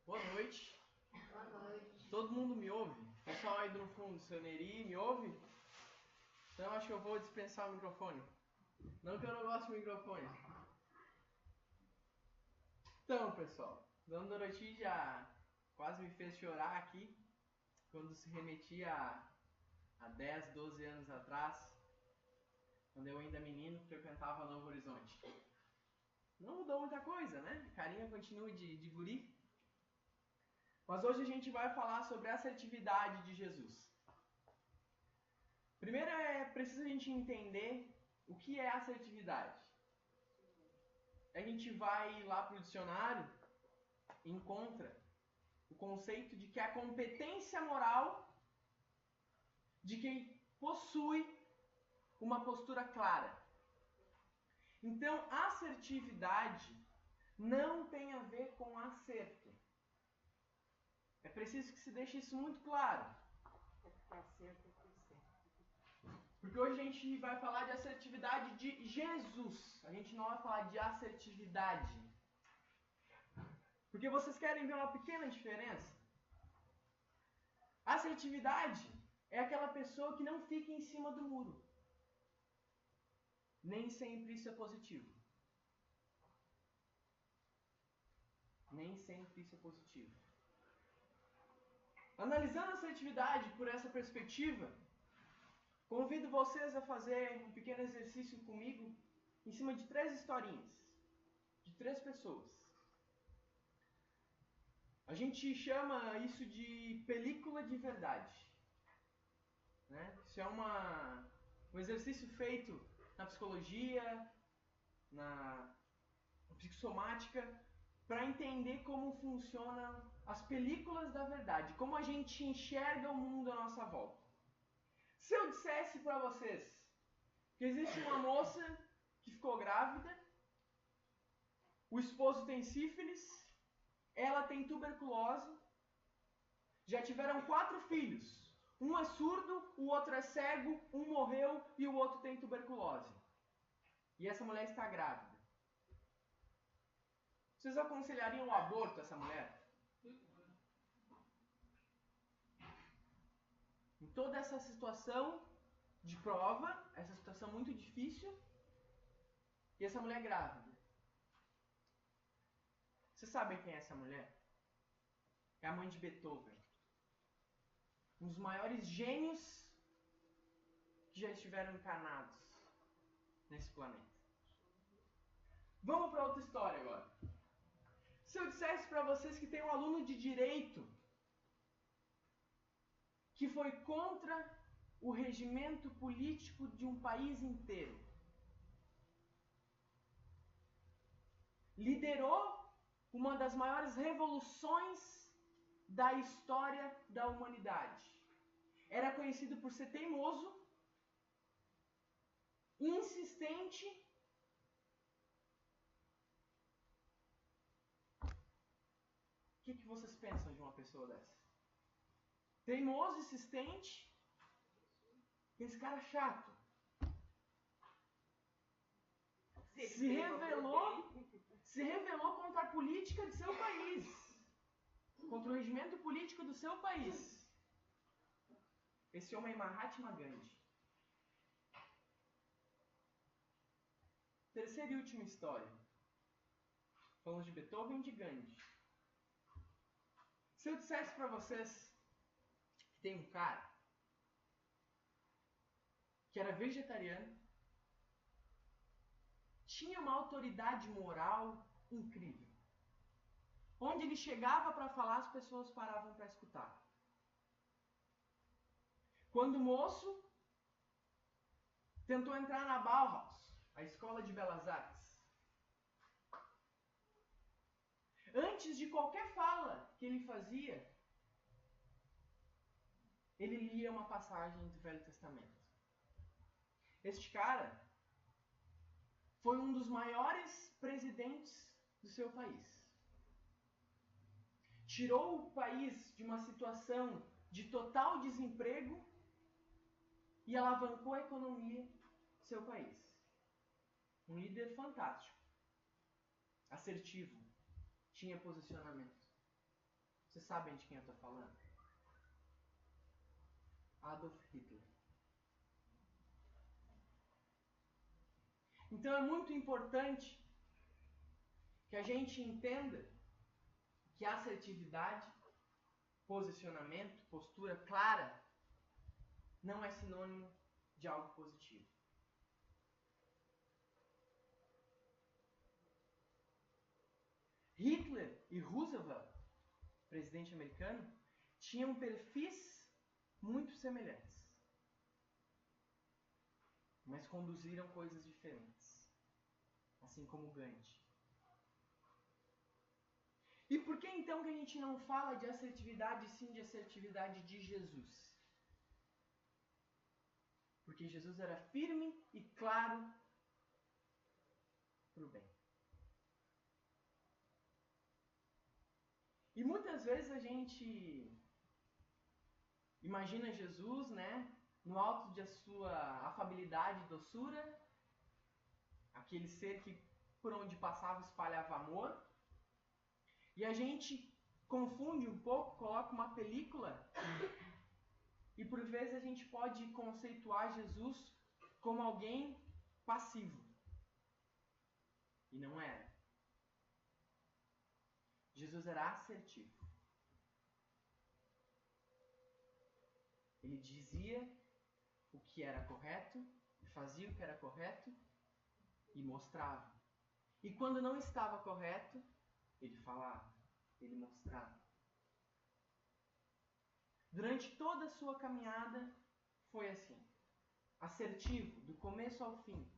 Boa noite. Boa noite. Todo mundo me ouve? Pessoal aí do fundo, seu Neri, me ouve? Então acho que eu vou dispensar o microfone. Não que eu não gosto de microfone. Então, pessoal, Dona Doroti já quase me fez chorar aqui quando se remetia a 10, 12 anos atrás, quando eu ainda menino frequentava Novo Horizonte. Não mudou muita coisa, né? Carinha continua de guri. Mas hoje a gente vai falar sobre a assertividade de Jesus. Primeiro é preciso a gente entender o que é assertividade. A gente vai lá para o dicionário e encontra o conceito de que é a competência moral de quem possui uma postura clara. Então, assertividade não tem a ver com acerto. É preciso que se deixe isso muito claro. Porque hoje a gente vai falar de assertividade de Jesus. A gente não vai falar de assertividade. Porque vocês querem ver uma pequena diferença? Assertividade é aquela pessoa que não fica em cima do muro. Nem sempre isso é positivo. Nem sempre isso é positivo. Analisando a assertividade por essa perspectiva, convido vocês a fazer um pequeno exercício comigo em cima de 3 historinhas, de 3 pessoas. A gente chama isso de película de verdade. Né? Isso é um exercício feito na psicologia, na psicossomática, para entender como funcionam as películas da verdade, como a gente enxerga o mundo à nossa volta. Se eu dissesse para vocês que existe uma moça que ficou grávida, o esposo tem sífilis, ela tem tuberculose, já tiveram 4 filhos. Um é surdo, o outro é cego, um morreu e o outro tem tuberculose. E essa mulher está grávida. Vocês aconselhariam o aborto a essa mulher? Em toda essa situação de prova, essa situação muito difícil, e essa mulher grávida. Vocês sabem quem é essa mulher? É a mãe de Beethoven. Um dos maiores gênios que já estiveram encarnados nesse planeta. Vamos para outra história agora. Se eu dissesse para vocês que tem um aluno de direito que foi contra o regimento político de um país inteiro, liderou uma das maiores revoluções da história da humanidade, era conhecido por ser teimoso, insistente, o que vocês pensam de uma pessoa dessa? Teimoso, insistente, esse cara chato. Se revelou contra a política de seu país, contra o regimento político do seu país. Esse homem é Mahatma Gandhi. Terceira e última história. Falamos de Beethoven e de Gandhi. Se eu dissesse para vocês que tem um cara que era vegetariano, tinha uma autoridade moral incrível. Onde ele chegava para falar, as pessoas paravam para escutar. Quando o moço tentou entrar na Bauhaus, a escola de belas artes, antes de qualquer fala que ele fazia, ele lia uma passagem do Velho Testamento. Este cara foi um dos maiores presidentes do seu país. Tirou o país de uma situação de total desemprego e alavancou a economia do seu país. Um líder fantástico, assertivo, tinha posicionamento. Vocês sabem de quem eu estou falando? Adolf Hitler. Então é muito importante que a gente entenda que assertividade, posicionamento, postura clara, não é sinônimo de algo positivo. Hitler e Roosevelt, presidente americano, tinham perfis muito semelhantes, mas conduziram coisas diferentes, assim como Gandhi. E por que então que a gente não fala de assertividade, sim de assertividade de Jesus? Porque Jesus era firme e claro para o bem. E muitas vezes a gente imagina Jesus, né, no alto de sua afabilidade e doçura, aquele ser que por onde passava espalhava amor, e a gente confunde um pouco, coloca uma película, e por vezes a gente pode conceituar Jesus como alguém passivo. E não era. Jesus era assertivo. Ele dizia o que era correto, fazia o que era correto e mostrava. E quando não estava correto, ele falava, ele mostrava. Durante toda a sua caminhada foi assim. Assertivo, do começo ao fim.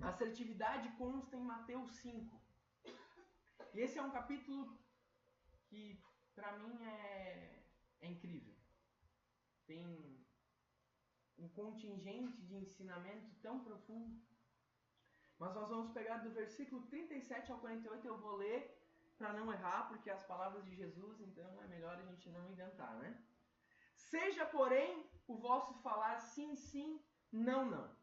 A assertividade consta em Mateus 5. E esse é um capítulo que, para mim, é incrível. Tem um contingente de ensinamento tão profundo. Mas nós vamos pegar do versículo 37 ao 48, eu vou ler para não errar, porque as palavras de Jesus, então é melhor a gente não inventar, né? Seja, porém, o vosso falar sim, sim, não, não.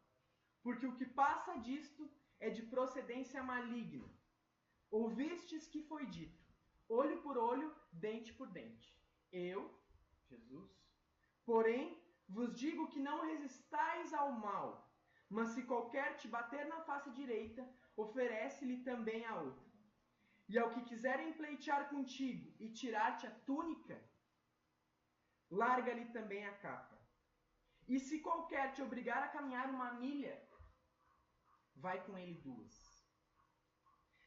Porque o que passa disto é de procedência maligna. Ouvistes que foi dito, olho por olho, dente por dente. Eu, Jesus, porém, vos digo que não resistais ao mal, mas se qualquer te bater na face direita, oferece-lhe também a outra. E ao que quiserem pleitear contigo e tirar-te a túnica, larga-lhe também a capa. E se qualquer te obrigar a caminhar uma milha, vai com ele 2.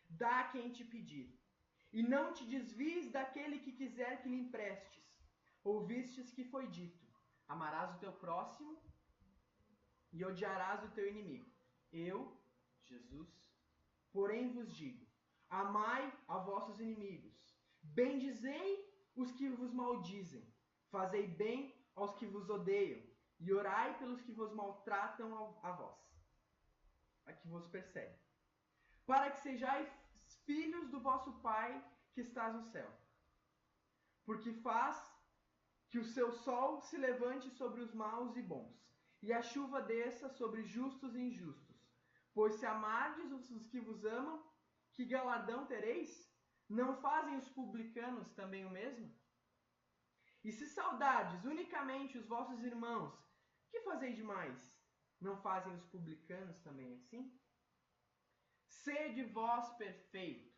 Dá a quem te pedir, e não te desvies daquele que quiser que lhe emprestes. Ouvistes que foi dito, amarás o teu próximo e odiarás o teu inimigo. Eu, Jesus, porém vos digo, amai a vossos inimigos, bendizei os que vos maldizem, fazei bem aos que vos odeiam, e orai pelos que vos maltratam a vós, a que vos perseguem, para que sejais filhos do vosso Pai que estás no céu. Porque faz que o seu sol se levante sobre os maus e bons, e a chuva desça sobre justos e injustos. Pois se amardes os que vos amam, que galardão tereis? Não fazem os publicanos também o mesmo? E se saudardes unicamente os vossos irmãos, que fazeis demais? Não fazem os publicanos também assim? Sede vós perfeitos,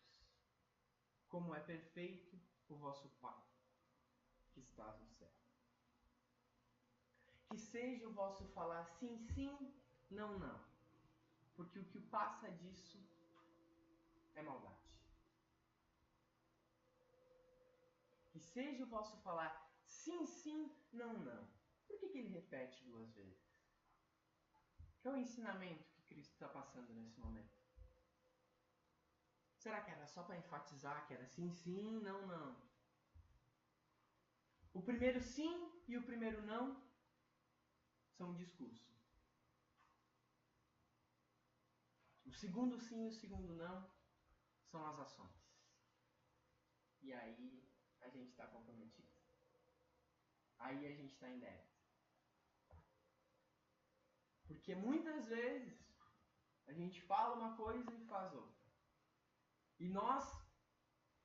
como é perfeito o vosso Pai, que estás no céu. Que seja o vosso falar sim, sim, não, não. Porque o que passa disso é maldade. Que seja o vosso falar sim, sim, não, não. Por que ele repete 2 vezes? Qual é o ensinamento que Cristo está passando nesse momento? Será que era só para enfatizar que era sim, sim, não, não? O primeiro sim e o primeiro não são um discurso. O segundo sim e o segundo não são as ações. E aí a gente está comprometido. Aí a gente está em débito. Porque muitas vezes a gente fala uma coisa e faz outra. E nós,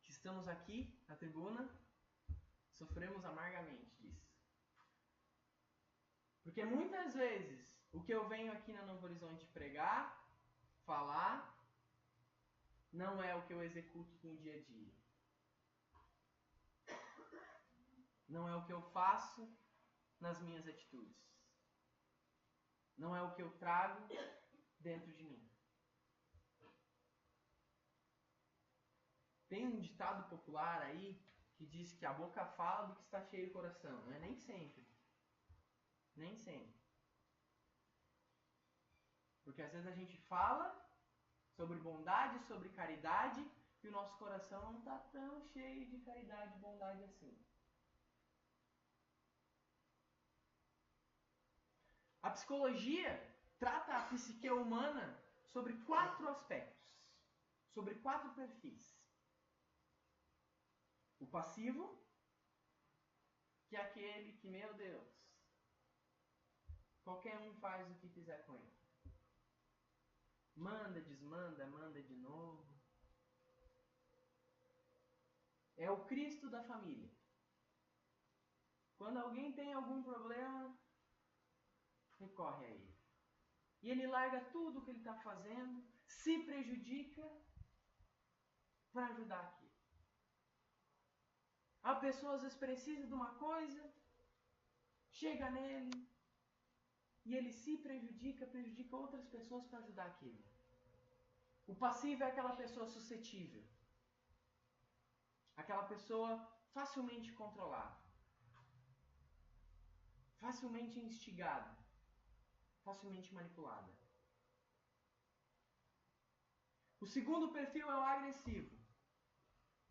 que estamos aqui na tribuna, sofremos amargamente disso. Porque muitas vezes o que eu venho aqui na Novo Horizonte pregar, falar, não é o que eu executo no dia a dia. Não é o que eu faço nas minhas atitudes. Não é o que eu trago dentro de mim. Tem um ditado popular aí que diz que a boca fala do que está cheio o coração. Não é nem sempre. Nem sempre. Porque às vezes a gente fala sobre bondade, sobre caridade, e o nosso coração não está tão cheio de caridade e bondade assim. A psicologia trata a psique humana sobre 4 aspectos, sobre 4 perfis. O passivo, que é aquele que, meu Deus, qualquer um faz o que quiser com ele. Manda, desmanda, manda de novo. É o Cristo da família. Quando alguém tem algum problema, recorre a ele. E ele larga tudo o que ele está fazendo, se prejudica para ajudar aqui. A pessoa às vezes precisa de uma coisa, chega nele, e ele se prejudica outras pessoas para ajudar aquele. O passivo é aquela pessoa suscetível. Aquela pessoa facilmente controlada. Facilmente instigada. Facilmente manipulada. O segundo perfil é o agressivo,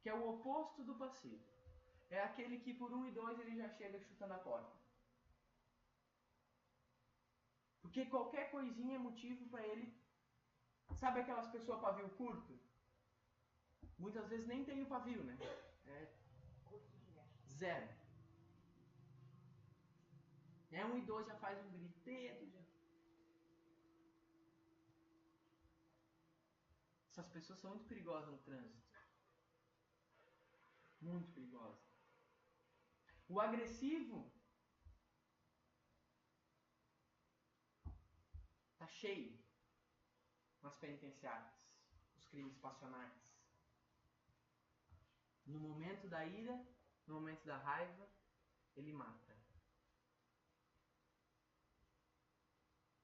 que é o oposto do passivo. É aquele que por 1 e 2 ele já chega chutando a porta. Porque qualquer coisinha é motivo para ele. Sabe aquelas pessoas pavio curto? Muitas vezes nem tem o pavio, né? É 0. É 1 e 2 já faz um griteiro. Essas pessoas são muito perigosas no trânsito. Muito perigosas. O agressivo está cheio nas penitenciárias, os crimes passionais. No momento da ira, no momento da raiva, ele mata.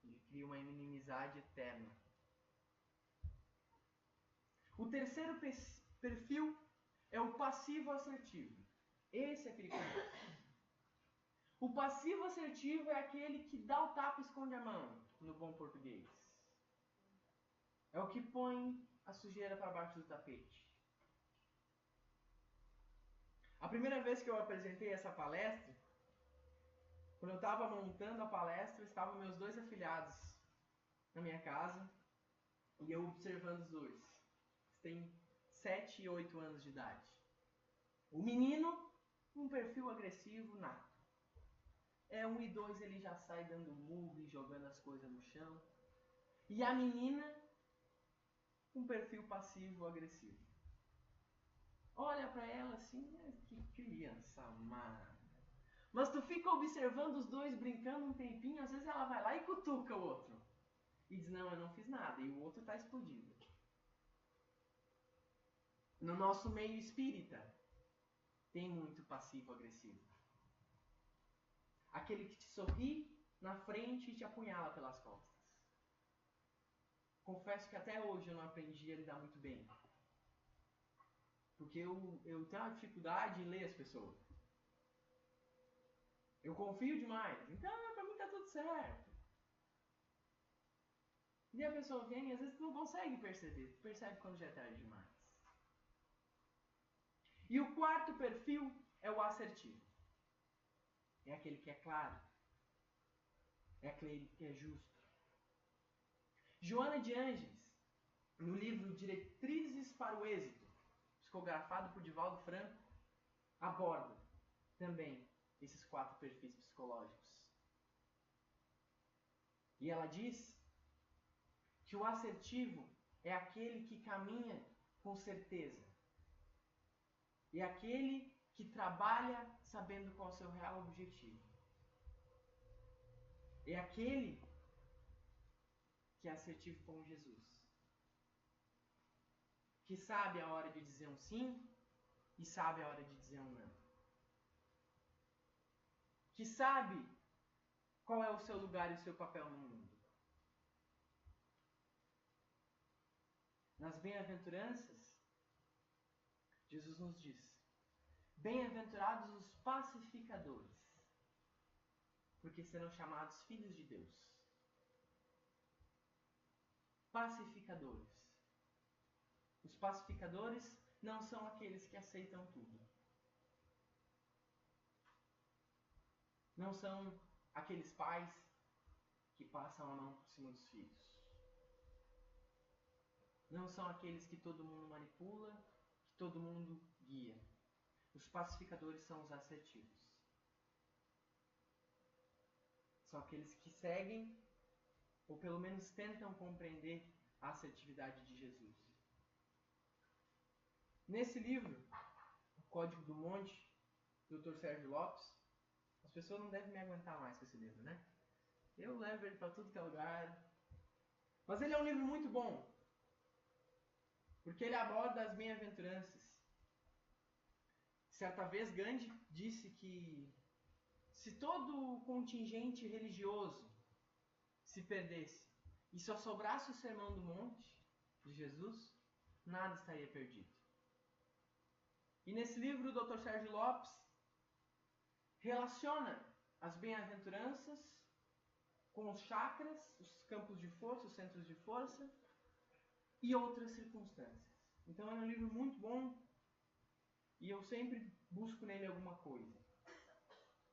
Ele cria uma inimizade eterna. O terceiro perfil é o passivo assertivo. Esse é perigoso. O passivo assertivo é aquele que dá o tapa e esconde a mão, no bom português. É o que põe a sujeira para baixo do tapete. A primeira vez que eu apresentei essa palestra, quando eu estava montando a palestra, estavam meus 2 afilhados na minha casa e eu observando os 2. Eles têm 7 e 8 anos de idade. O menino, um perfil agressivo nato. É 1 e 2 ele já sai dando murro e jogando as coisas no chão. E a menina, um perfil passivo-agressivo. Olha pra ela assim, que criança amada. Mas tu fica observando os 2 brincando um tempinho, às vezes ela vai lá e cutuca o outro. E diz, não, eu não fiz nada. E o outro tá explodido. No nosso meio espírita, tem muito passivo-agressivo. Aquele que te sorri na frente e te apunhala pelas costas. Confesso que até hoje eu não aprendi a lidar muito bem. Porque eu tenho uma dificuldade em ler as pessoas. Eu confio demais. Então, pra mim tá tudo certo. E a pessoa vem e às vezes tu não consegue perceber. Tu percebe quando já é tarde demais. E o quarto perfil é o assertivo. É aquele que é claro. É aquele que é justo. Joana de Ângeles, no livro Diretrizes para o Êxito, psicografado por Divaldo Franco, aborda também esses 4 perfis psicológicos. E ela diz que o assertivo é aquele que caminha com certeza. é aquele que trabalha sabendo qual é o seu real objetivo. É aquele que é assertivo com Jesus. Que sabe a hora de dizer um sim e sabe a hora de dizer um não. Que sabe qual é o seu lugar e o seu papel no mundo. Nas bem-aventuranças, Jesus nos diz: bem-aventurados os pacificadores, porque serão chamados filhos de Deus. Pacificadores. Os pacificadores não são aqueles que aceitam tudo. Não são aqueles pais que passam a mão por cima dos filhos. Não são aqueles que todo mundo manipula, que todo mundo guia. Os pacificadores são os assertivos. São aqueles que seguem, ou pelo menos tentam compreender a assertividade de Jesus. Nesse livro, O Código do Monte, do Dr. Sérgio Lopes, as pessoas não devem me aguentar mais com esse livro, né? Eu levo ele para tudo que é lugar. Mas ele é um livro muito bom, porque ele aborda as bem-aventuranças. Certa vez Gandhi disse que se todo o contingente religioso se perdesse e só sobrasse o Sermão do Monte de Jesus, nada estaria perdido. E nesse livro o Dr. Sérgio Lopes relaciona as bem-aventuranças com os chakras, os campos de força, os centros de força e outras circunstâncias. Então é um livro muito bom e eu sempre busco nele alguma coisa.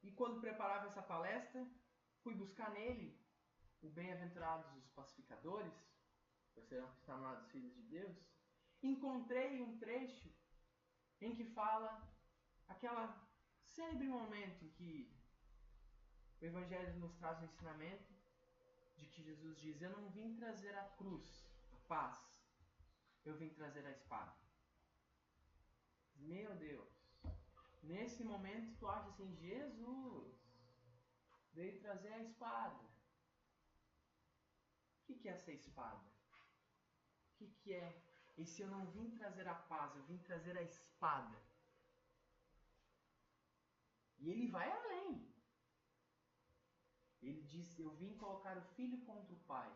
E quando preparava essa palestra, fui buscar nele o Bem-aventurados os pacificadores, por serão chamados filhos de Deus. Encontrei um trecho em que fala aquela célebre momento em que o Evangelho nos traz o ensinamento de que Jesus diz: eu não vim trazer a cruz, a paz, eu vim trazer a espada. Meu Deus, nesse momento tu acha assim, Jesus veio trazer a espada. O que é essa espada? O que é? E se eu não vim trazer a paz, eu vim trazer a espada. E ele vai além. Ele diz: eu vim colocar o filho contra o pai.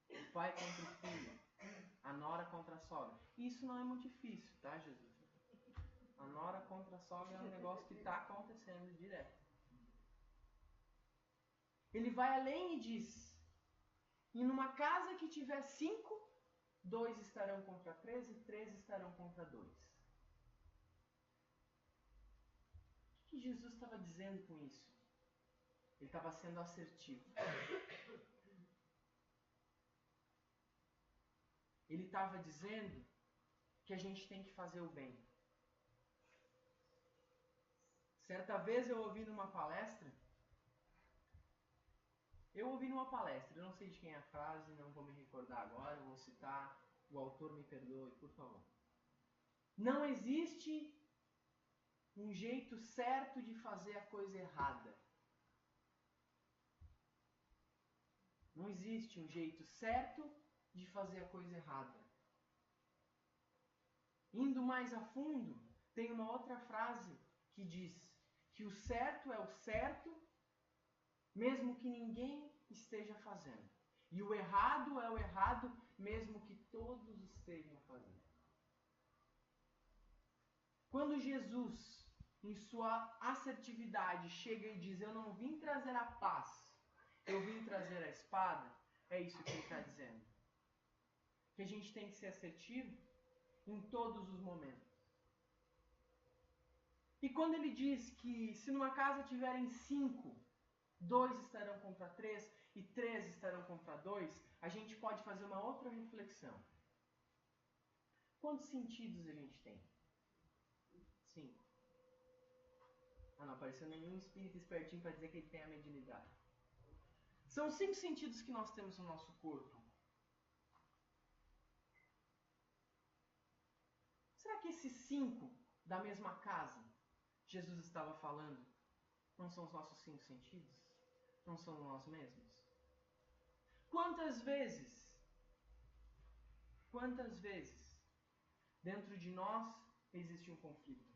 O pai contra o filho. A nora contra a sogra. Isso não é muito difícil, tá, Jesus? A nora contra a sogra é um negócio que está acontecendo direto. Ele vai além e diz: e numa casa que tiver 5, 2 estarão contra 3 e 3 estarão contra 2. O que Jesus estava dizendo com isso? Ele estava sendo assertivo. Ele estava dizendo que a gente tem que fazer o bem. Certa vez eu ouvi numa palestra, eu não sei de quem é a frase, não vou me recordar agora, vou citar, o autor me perdoe, por favor. Não existe um jeito certo de fazer a coisa errada. Não existe um jeito certo de fazer a coisa errada. Indo mais a fundo, tem uma outra frase que diz que o certo é o certo, mesmo que ninguém esteja fazendo. E o errado é o errado, mesmo que todos estejam fazendo. Quando Jesus, em sua assertividade, chega e diz: eu não vim trazer a paz, eu vim trazer a espada, é isso que ele está dizendo. Que a gente tem que ser assertivo em todos os momentos. E quando ele diz que se numa casa tiverem 5, 2 estarão contra 3 e 3 estarão contra 2, a gente pode fazer uma outra reflexão. Quantos sentidos a gente tem? 5. Ah, não apareceu nenhum espírito espertinho para dizer que ele tem a mediunidade. São 5 sentidos que nós temos no nosso corpo. Será que esses 5 da mesma casa Jesus estava falando não são os nossos 5 sentidos? Não são nós mesmos? Quantas vezes dentro de nós existe um conflito?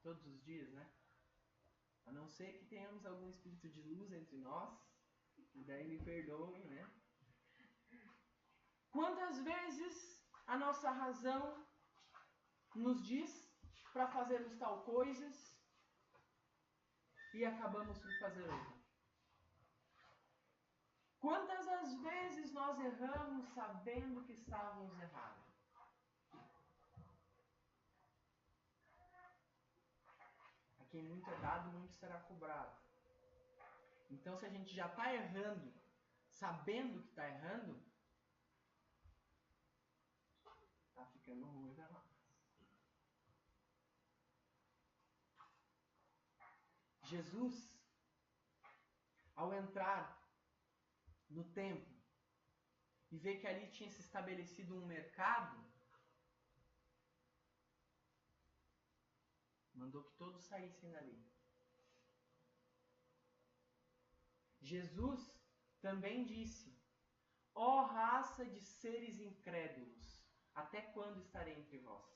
Todos os dias, né? A não ser que tenhamos algum espírito de luz entre nós, e daí me perdoem, né? Quantas vezes a nossa razão nos diz para fazermos tal coisas e acabamos por fazer outra? Quantas as vezes nós erramos sabendo que estávamos errados? A quem muito é dado, muito será cobrado. Então, se a gente já está errando, sabendo que está errando, está ficando ruim para nós. Jesus, ao entrar no templo e ver que ali tinha se estabelecido um mercado, mandou que todos saíssem dali. Jesus também disse: ó raça de seres incrédulos, até quando estarei entre vós?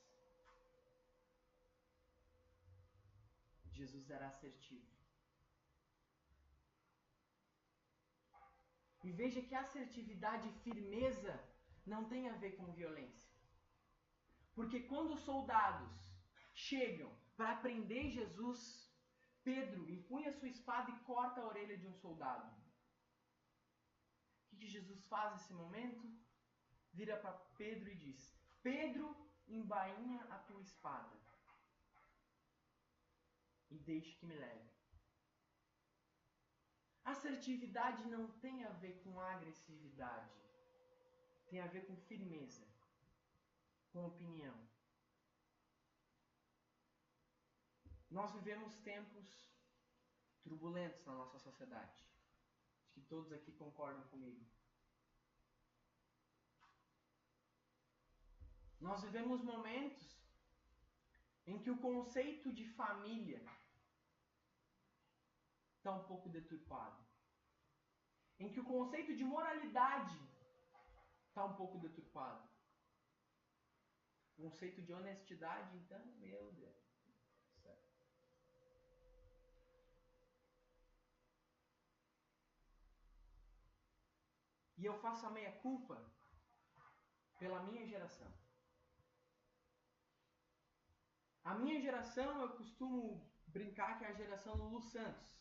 Jesus era assertivo. E veja que assertividade e firmeza não tem a ver com violência. Porque quando os soldados chegam para prender Jesus, Pedro empunha sua espada e corta a orelha de um soldado. O que Jesus faz nesse momento? Vira para Pedro e diz: Pedro, embainha a tua espada e deixe que me leve. Assertividade não tem a ver com agressividade. Tem a ver com firmeza, com opinião. Nós vivemos tempos turbulentos na nossa sociedade. Acho que todos aqui concordam comigo. Nós vivemos momentos em que o conceito de família está um pouco deturpado. Em que o conceito de moralidade está um pouco deturpado. O conceito de honestidade, então, meu Deus. Certo. E eu faço a meia-culpa pela minha geração. A minha geração, eu costumo brincar que é a geração Lulu Santos.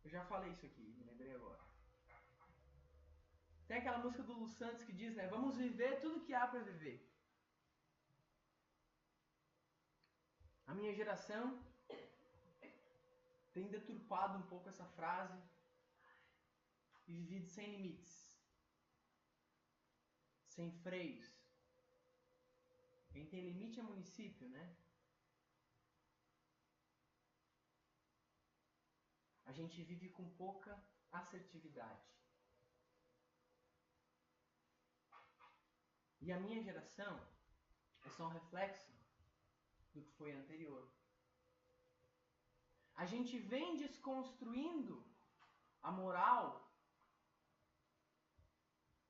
Eu já falei isso aqui, me lembrei agora. Tem aquela música do Lulu Santos que diz, né? Vamos viver tudo que há para viver. A minha geração tem deturpado um pouco essa frase e vivido sem limites, sem freios. Quem tem limite é município, né? A gente vive com pouca assertividade. E a minha geração é só um reflexo do que foi anterior. A gente vem desconstruindo a moral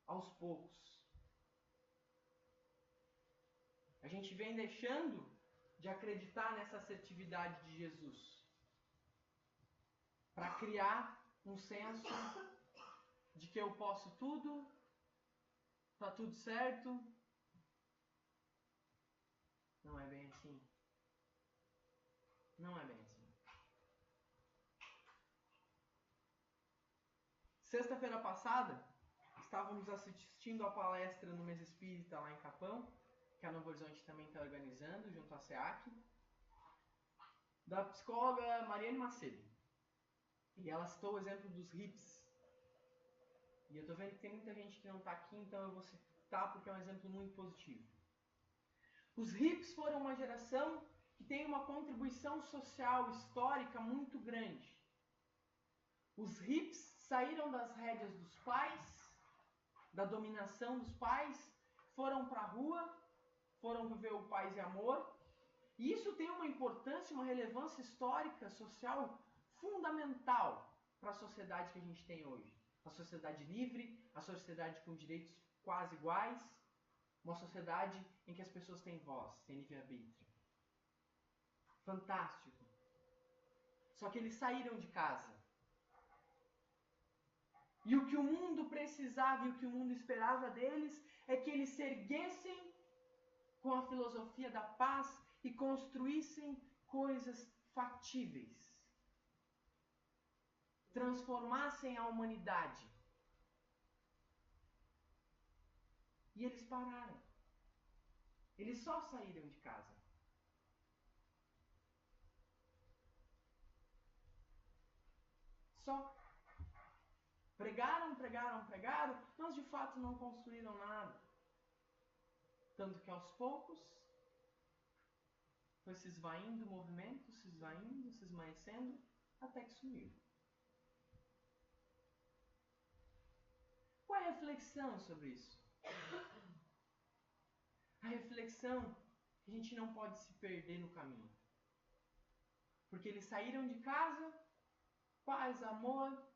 aos poucos. A gente vem deixando de acreditar nessa assertividade de Jesus para criar um senso de que eu posso tudo, tá tudo certo. Não é bem assim. Não é bem assim. Sexta-feira passada, estávamos assistindo a palestra no Mesa Espírita lá em Capão, que a Novo Horizonte também está organizando, junto à SEAC, da psicóloga Mariane Macedo. E ela citou o exemplo dos hips. E eu estou vendo que tem muita gente que não está aqui, então eu vou citar porque é um exemplo muito positivo. Os hips foram uma geração que tem uma contribuição social histórica muito grande. Os hips saíram das rédeas dos pais da dominação dos pais, foram para a rua, foram viver o paz e amor. E isso tem uma importância, uma relevância histórica, social, fundamental para a sociedade que a gente tem hoje. A sociedade livre, a sociedade com direitos quase iguais, uma sociedade em que as pessoas têm voz, têm livre-arbítrio. Fantástico. Só que eles saíram de casa. E o que o mundo precisava e o que o mundo esperava deles é que eles se erguessem com a filosofia da paz e construíssem coisas factíveis. Transformassem a humanidade. E eles pararam. Eles só saíram de casa. Só. Pregaram, mas de fato não construíram nada. Tanto que aos poucos foi se esvaindo o movimento, se esvaindo, se esmaecendo, até que sumiu. Qual é a reflexão sobre isso? A reflexão que a gente não pode se perder no caminho. Porque eles saíram de casa, paz, amor,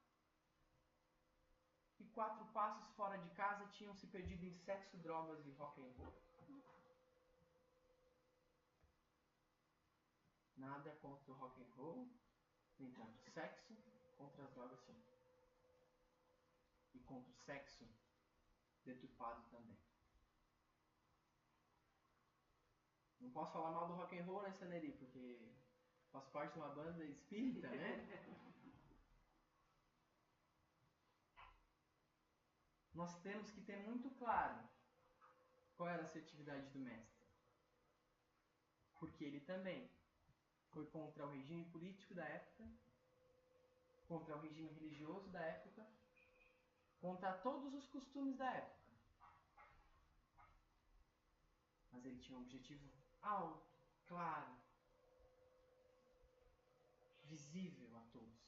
e 4 passos fora de casa tinham se perdido em sexo, drogas e rock and roll. Nada contra o rock and roll, nem contra o sexo, contra as drogas sim. E contra o sexo deturpado também. Não posso falar mal do rock and roll, né, Saneri? Porque faz parte de uma banda espírita, né? Nós temos que ter muito claro qual era a assertividade do mestre. Porque ele também foi contra o regime político da época, contra o regime religioso da época, contra todos os costumes da época. Mas ele tinha um objetivo alto, claro, visível a todos.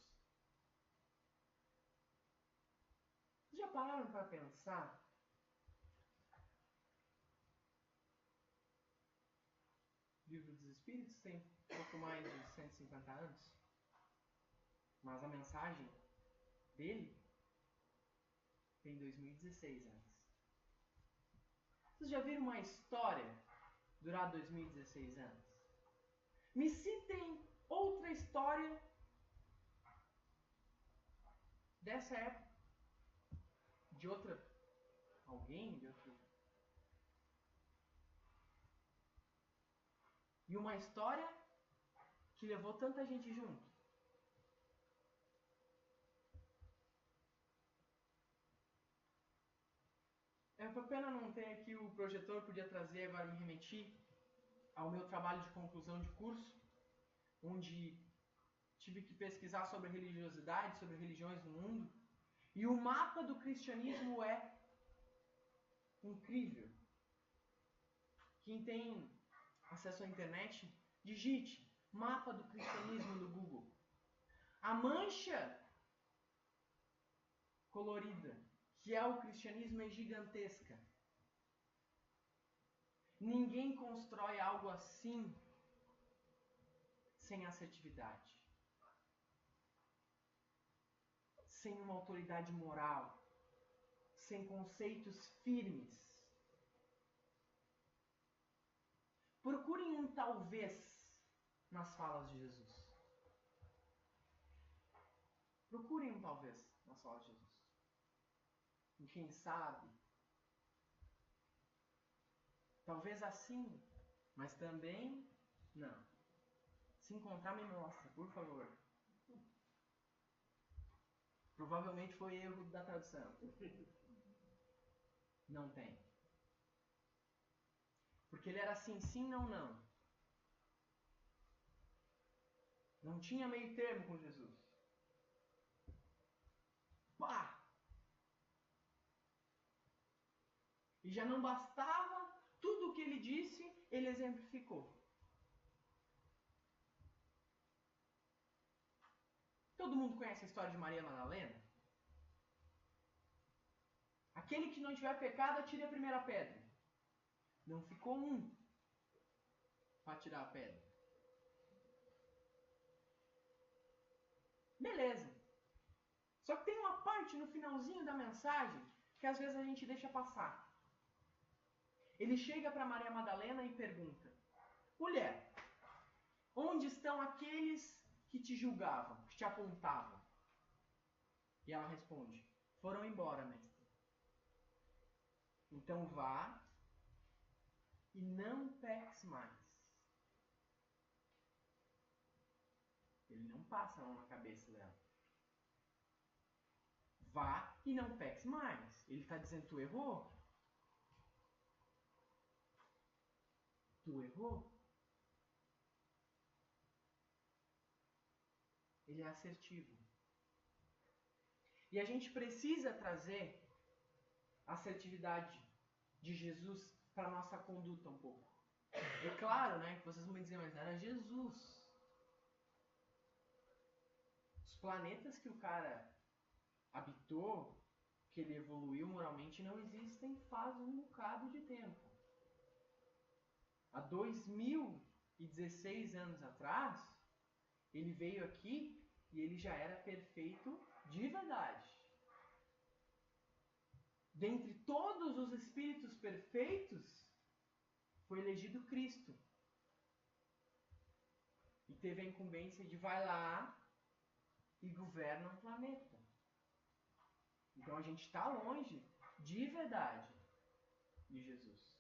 Vocês já pararam para pensar? O Livro dos Espíritos tem pouco mais de 150 anos, mas a mensagem dele tem 2016 anos. Vocês já viram uma história durar 2016 anos? Me citem outra história dessa época, de outra alguém, de outro. E uma história que levou tanta gente junto. É uma pena não ter aqui o projetor, podia trazer, agora me remeter ao meu trabalho de conclusão de curso, onde tive que pesquisar sobre religiosidade, sobre religiões no mundo. E o mapa do cristianismo é incrível. Quem tem acesso à internet, digite mapa do cristianismo no Google. A mancha colorida, que é o cristianismo, é gigantesca. Ninguém constrói algo assim sem assertividade, sem uma autoridade moral, sem conceitos firmes. Procurem um talvez nas falas de Jesus. Procurem um talvez nas falas de Jesus. E quem sabe, talvez assim, mas também não. Se encontrar, me mostra, por favor. Provavelmente foi erro da tradução. Não tem. Porque ele era assim, sim, não, não. Não tinha meio termo com Jesus. Pá! E já não bastava, tudo o que ele disse, ele exemplificou. Todo mundo conhece a história de Maria Madalena? aquele que não tiver pecado, atire a primeira pedra. Não ficou um para tirar a pedra. Beleza. Só que tem uma parte no finalzinho da mensagem que às vezes a gente deixa passar. Ele chega para Maria Madalena e pergunta: mulher, onde estão aqueles que te julgavam, que te apontavam? E ela responde: foram embora, mestre. Então vá e não peques mais. Ele não passa a mão na cabeça dela. Vá e não peques mais. Ele está dizendo: tu errou? Tu errou? Ele é assertivo. E a gente precisa trazer a assertividade de Jesus para a nossa conduta um pouco. É claro, né, que vocês vão me dizer, mas era Jesus. Os planetas que o cara habitou, que ele evoluiu moralmente, não existem faz um bocado de tempo. Há 2016 anos atrás, ele veio aqui e ele já era perfeito de verdade. Dentre todos os espíritos perfeitos, foi elegido Cristo. E teve a incumbência de vai lá e governa um planeta. Então a gente está longe de verdade de Jesus.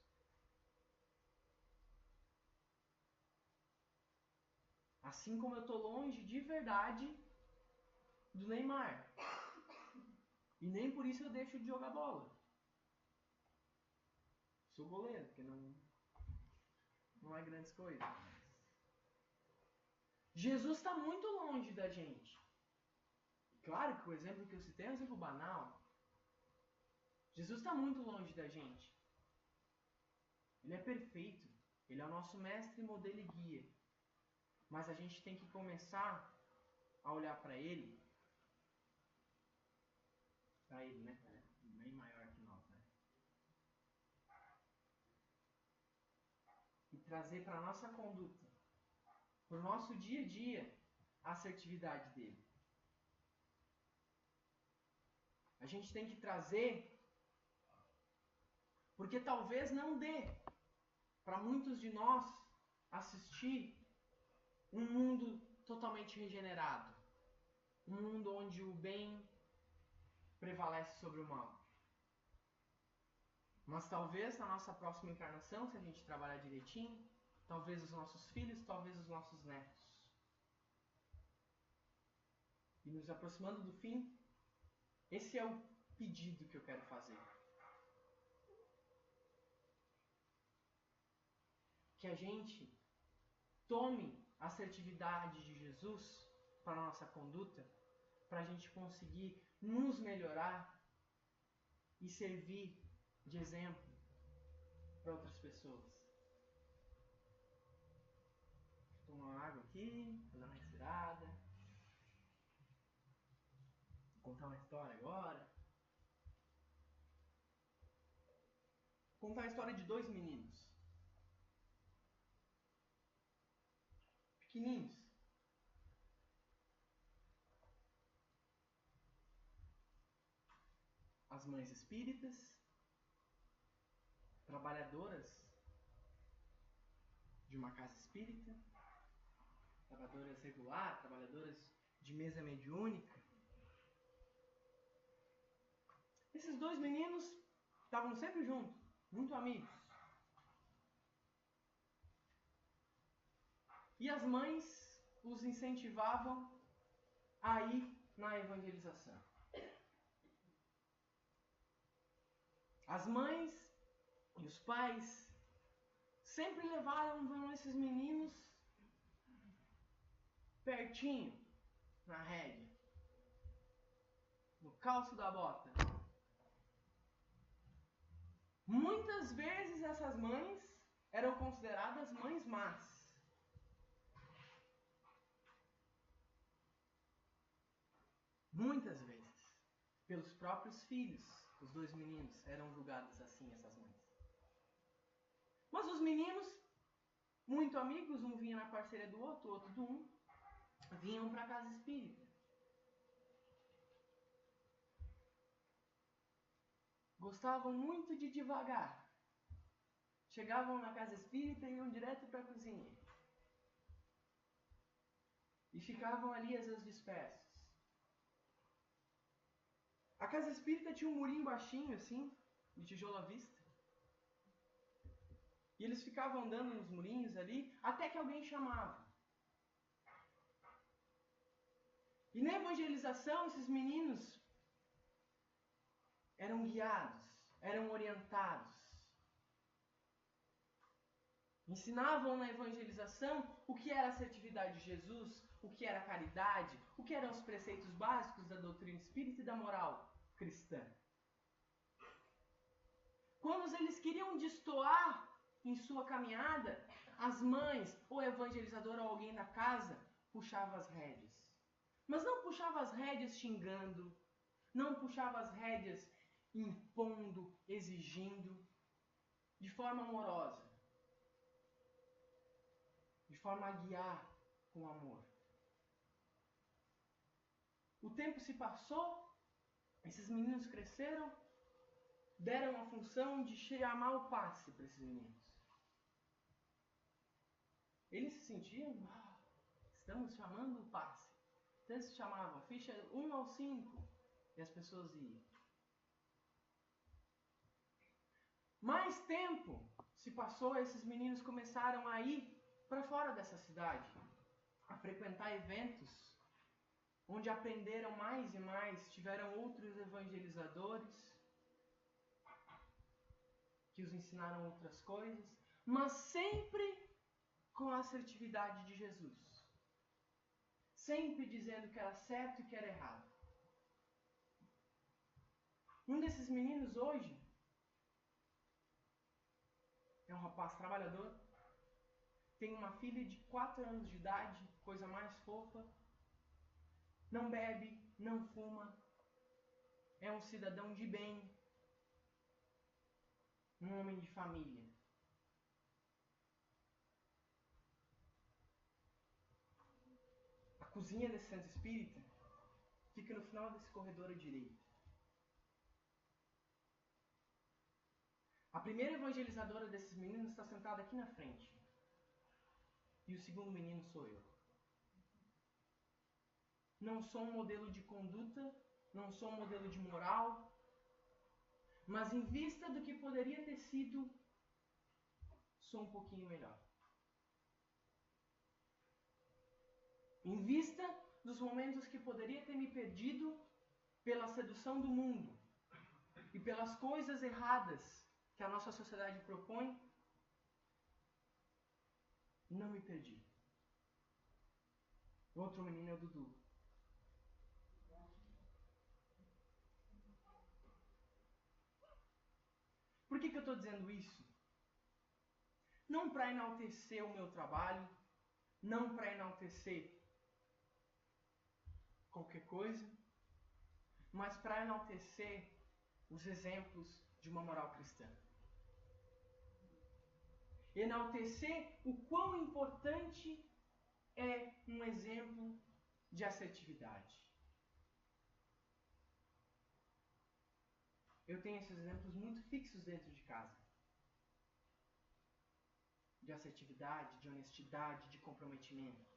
Assim como eu estou longe de verdade do Neymar. E nem por isso eu deixo de jogar bola. Sou goleiro, porque não é grandes coisas. Jesus está muito longe da gente. Claro que o exemplo que eu citei é um exemplo banal. Jesus está muito longe da gente. Ele é perfeito. Ele é o nosso mestre, modelo e guia. Mas a gente tem que começar a olhar para ele. Para ele, né? Bem maior que nós, né? E trazer para a nossa conduta, para o nosso dia a dia, a assertividade dele. A gente tem que trazer, porque talvez não dê para muitos de nós assistir um mundo totalmente regenerado. Um mundo onde o bem prevalece sobre o mal. Mas talvez na nossa próxima encarnação, se a gente trabalhar direitinho, talvez os nossos filhos, talvez os nossos netos. E nos aproximando do fim, esse é o pedido que eu quero fazer. Que a gente tome a assertividade de Jesus para a nossa conduta, para a gente conseguir nos melhorar e servir de exemplo para outras pessoas. Vou tomar uma água aqui, vou dar uma respirada. Vou contar uma história agora. Vou contar a história de dois meninos. Pequenininhos. As mães espíritas, trabalhadoras de uma casa espírita, trabalhadoras regulares, trabalhadoras de mesa mediúnica. Esses dois meninos estavam sempre juntos, muito amigos. E as mães os incentivavam a ir na evangelização. As mães e os pais sempre levaram esses meninos pertinho, na rédea, no calço da bota. Muitas vezes essas mães eram consideradas mães más. Muitas vezes, pelos próprios filhos. os dois meninos eram julgados assim, essas mães. Mas os meninos, muito amigos, um vinha na parceria do outro, outro do um, vinham para a casa espírita. Gostavam muito de divagar. Chegavam na casa espírita e iam direto para a cozinha. E ficavam ali às vezes dispersos. A casa espírita tinha um murinho baixinho assim, de tijolo à vista. E eles ficavam andando nos murinhos ali, até que alguém chamava. E na evangelização, esses meninos eram guiados, eram orientados. Ensinavam na evangelização o que era a assertividade de Jesus, o que era a caridade, o que eram os preceitos básicos da doutrina espírita e da moral cristã. Quando eles queriam destoar em sua caminhada, as mães, ou evangelizador ou alguém da casa, puxava as rédeas. Mas não puxava as rédeas xingando, não puxava as rédeas impondo, exigindo, de forma amorosa, de forma a guiar com amor. O tempo se passou, esses meninos cresceram, deram a função de chamar o passe para esses meninos. Eles se sentiam, estamos chamando o passe. Então eles chamavam ficha 1 ao 5 e as pessoas iam. Mais tempo se passou, esses meninos começaram a ir para fora dessa cidade, a frequentar eventos onde aprenderam mais e mais, tiveram outros evangelizadores que os ensinaram outras coisas, mas sempre com a assertividade de Jesus. Sempre dizendo que era certo e que era errado. Um desses meninos hoje é um rapaz trabalhador, tem uma filha de 4 anos de idade, coisa mais fofa, não bebe, não fuma, é um cidadão de bem, um homem de família. A cozinha desse centro espírita fica no final desse corredor à direita. A primeira evangelizadora desses meninos está sentada aqui na frente. E o segundo menino sou eu. Não sou um modelo de conduta, não sou um modelo de moral, mas em vista do que poderia ter sido, sou um pouquinho melhor. Em vista dos momentos que poderia ter me perdido pela sedução do mundo e pelas coisas erradas que a nossa sociedade propõe, não me perdi. O outro menino é o Dudu. Por que eu estou dizendo isso? Não para enaltecer o meu trabalho, não para enaltecer qualquer coisa, mas para enaltecer os exemplos de uma moral cristã. Enaltecer o quão importante é um exemplo de assertividade. Eu tenho esses exemplos muito fixos dentro de casa. De assertividade, de honestidade, de comprometimento.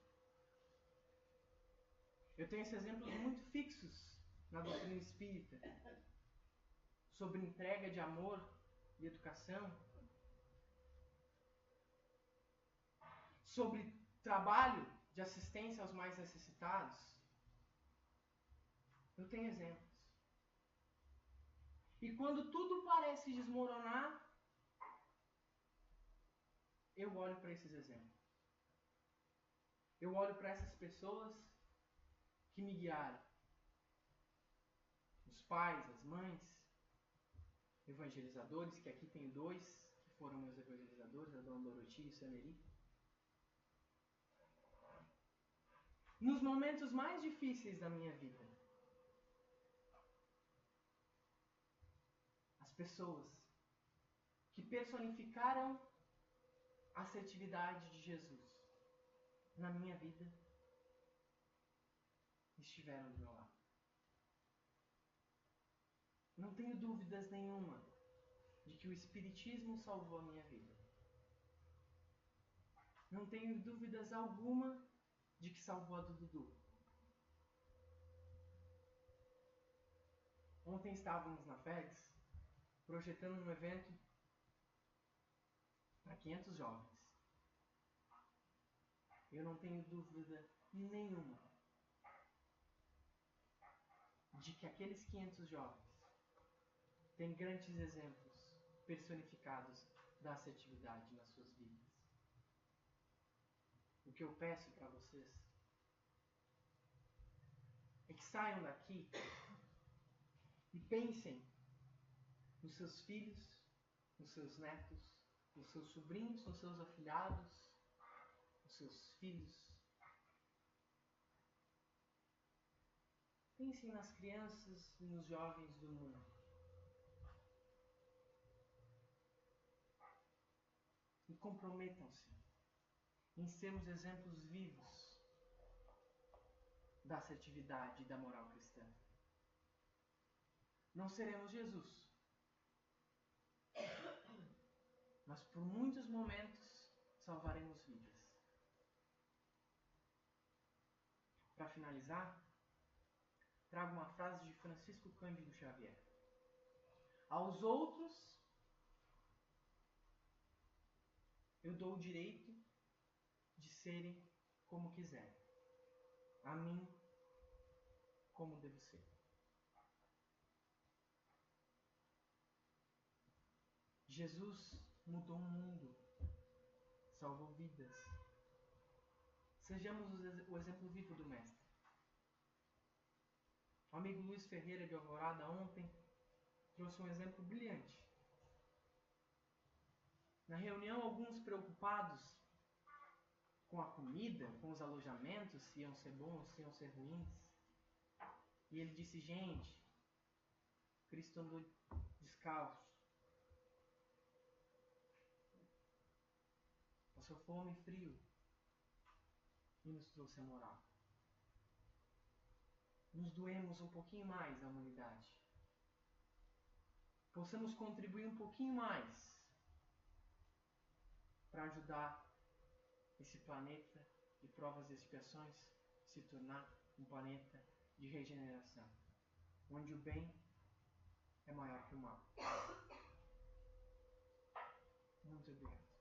Eu tenho esses exemplos muito fixos na doutrina espírita. Sobre entrega de amor e educação. Sobre trabalho de assistência aos mais necessitados. Eu tenho exemplos. E quando tudo parece desmoronar, eu olho para esses exemplos. Eu olho para essas pessoas que me guiaram. Os pais, as mães, evangelizadores, que aqui tem 2 que foram meus evangelizadores, a Dona Doroti e o Sameri. Nos momentos mais difíceis da minha vida, pessoas que personificaram a assertividade de Jesus na minha vida estiveram do meu lado. Não tenho dúvidas nenhuma de que o Espiritismo salvou a minha vida. Não tenho dúvidas alguma de que salvou a do Dudu. Ontem estávamos na FEGS projetando um evento para 500 jovens. Eu não tenho dúvida nenhuma de que aqueles 500 jovens têm grandes exemplos personificados da assertividade nas suas vidas. O que eu peço para vocês é que saiam daqui e pensem nos seus filhos, nos seus netos, nos seus sobrinhos, nos seus afilhados, nos seus filhos. Pensem nas crianças e nos jovens do mundo. E comprometam-se em sermos exemplos vivos da assertividade e da moral cristã. Não seremos Jesus, mas por muitos momentos salvaremos vidas. Para finalizar, trago uma frase de Francisco Cândido Xavier. Aos outros, eu dou o direito de serem como quiserem. A mim, como devo ser. Jesus mudou o mundo, salvou vidas. Sejamos o exemplo vivo do Mestre. O amigo Luiz Ferreira de Alvorada ontem trouxe um exemplo brilhante. Na reunião, alguns preocupados com a comida, com os alojamentos, se iam ser bons, se iam ser ruins. E ele disse, gente, Cristo andou descalço. Passou fome e frio. E nos trouxe a moral. Nos doemos um pouquinho mais à humanidade. Possamos contribuir um pouquinho mais para ajudar esse planeta de provas e expiações se tornar um planeta de regeneração, onde o bem é maior que o mal. Muito obrigado.